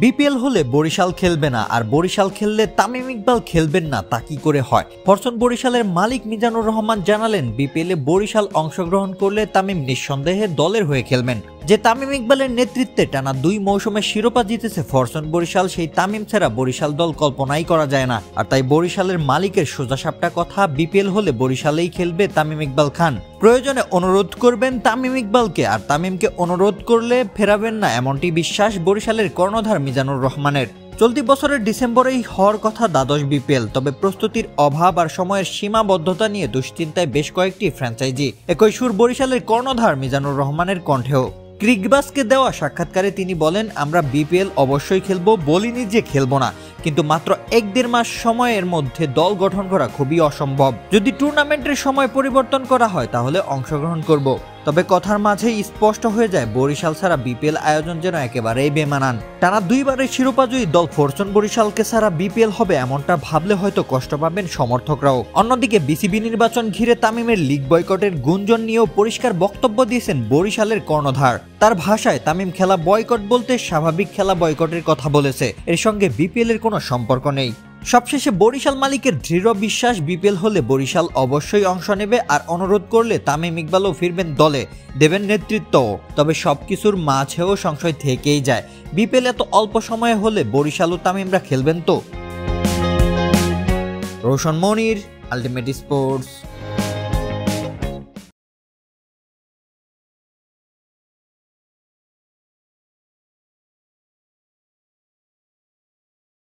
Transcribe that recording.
BPL হলে বরিশাল খেলবে না আর বরিশাল খেললে তামিম ইকবাল খেলবেন না তা কি করে হয়? ফরচুন বরিশালের মালিক মিজানুর রহমান জানালেন, বিপিএলে বরিশাল অংশগ্রহণ করলে তামিম নিঃসন্দেহে দলের হয়ে খেলবেন। যে তামিম ইকবালের নেতৃত্বে টানা 2 মৌসুমে শিরোপা জিতেছে ফরচুন বরিশাল, সেই তামিম ছাড়া বরিশাল দল কল্পনাই করা যায় না। আর তাই বরিশালের মালিকের সোজাসাপটা কথা, বিপিএল হলে বরিশালেই খেলবে তামিম ইকবাল খান। প্রয়োজনে অনুরোধ করবেন তামিম ইকবালকে, আর তামিমকে অনুরোধ করলে ফেরাবেন না, এমনটি বিশ্বাস বরিশালের কর্ণধার মিজানুর রহমানের। চলতি বছরের ডিসেম্বরেই হওয়ার কথা দ্বাদশ বিপিএল, তবে প্রস্তুতির অভাব আর সময়ের সীমাবদ্ধতা নিয়ে দুশ্চিন্তায় বেশ কয়েকটি ফ্র্যাঞ্চাইজি। একই সুর বরিশালের কর্ণধার মিজানুর রহমানের কণ্ঠেও। ক্রিকবাসকে দেওয়া সাক্ষাৎকারে তিনি বলেন, আমরা বিপিএল অবশ্যই খেলবো, বলিনি যে খেলবো না, কিন্তু মাত্র 1-1.5 মাস সময়ের মধ্যে দল গঠন করা খুবই অসম্ভব। যদি টুর্নামেন্টের সময় পরিবর্তন করা হয় তাহলে অংশগ্রহণ করব। তবে কথার মাঝেই স্পষ্ট হয়ে যায় বরিশাল ছাড়া বিপিএল আয়োজন যেন একেবারেই বেমানান। টানা 2 বারের শিরোপাজয়ী দল ফরচুন বরিশালকে ছাড়া বিপিএল হবে এমনটা ভাবলে হয়তো কষ্ট পাবেন সমর্থকরাও। অন্যদিকে বিসিবি নির্বাচন ঘিরে তামিমের লিগ বয়কটের গুঞ্জন নিয়েও পরিষ্কার বক্তব্য দিয়েছেন বরিশালের কর্ণধার। তার ভাষায় তামিম খেলা বয়কট বলতে স্বাভাবিক খেলা বয়কটের কথা বলেছে, এর সঙ্গে বিপিএল এর কোনো সম্পর্ক নেই। সবশেষে বরিশাল মালিকের দৃঢ় বিশ্বাস, বিপিএল হলে বরিশাল অবশ্যই অংশ নেবে, আর অনুরোধ করলে তামিম ইকবালও ফিরবেন দলে, দেবেন নেতৃত্ব। তবে সবকিছুর মাঝেও সংশয় থেকেই যায়, বিপিএল এত অল্প সময়ে হলে বরিশাল ও তামিমরা খেলবেন তো? রোশন মনির, আলটিমেট স্পোর্টস।